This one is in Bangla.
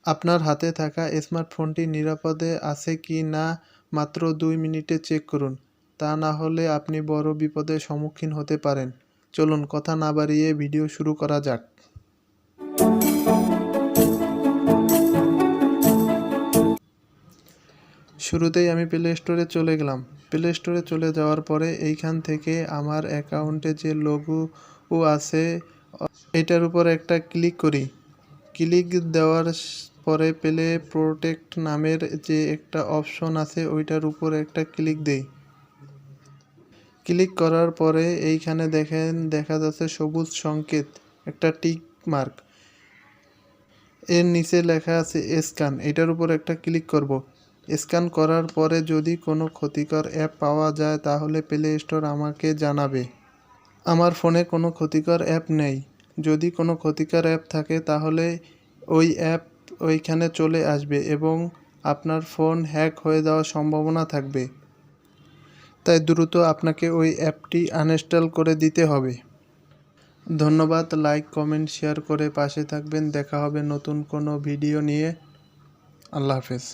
আপনার হাতে থাকা স্মার্টফোনটি নিরাপদে আছে কি না মাত্র 2 মিনিটে চেক করুন। তা না হলে আপনি বড় বিপদের সম্মুখীন হতে পারেন। চলুন কথা না বাড়িয়ে ভিডিও শুরু করা যাক। শুরুতেই আমি প্লে স্টোরে চলে গেলাম। প্লে স্টোরে চলে যাওয়ার পরে এইখান থেকে আমার অ্যাকাউন্টে যে লোগো আছে এটার উপর একটা ক্লিক করি। ক্লিক দেওয়ার পরে প্লে প্রোটেক্ট নামের যে একটা অপশন আছে ওইটার উপর একটা ক্লিক দেই। ক্লিক করার পরে এইখানে দেখা যাচ্ছে সবুজ সংকেত, একটা টিক মার্ক, এর নিচে লেখা আছে স্ক্যান। এটার উপর একটা ক্লিক করব। স্ক্যান করার পরে যদি কোনো ক্ষতিকর অ্যাপ পাওয়া যায় তাহলে প্লে স্টোর আমাকে জানাবে। আমার ফোনে কোনো ক্ষতিকর অ্যাপ নেই। যদি কোনো ক্ষতিকর অ্যাপ থাকে তাহলে ওই অ্যাপ ওইখানে চলে আসবে এবং আপনার ফোন হ্যাক হয়ে যাওয়ার সম্ভাবনা থাকবে। তাই দ্রুত আপনাকে ওই অ্যাপটি আনইনস্টল করে দিতে হবে। ধন্যবাদ। লাইক, কমেন্ট, শেয়ার করে পাশে থাকবেন। দেখা হবে নতুন কোনো ভিডিও নিয়ে। আল্লাহ হাফেজ।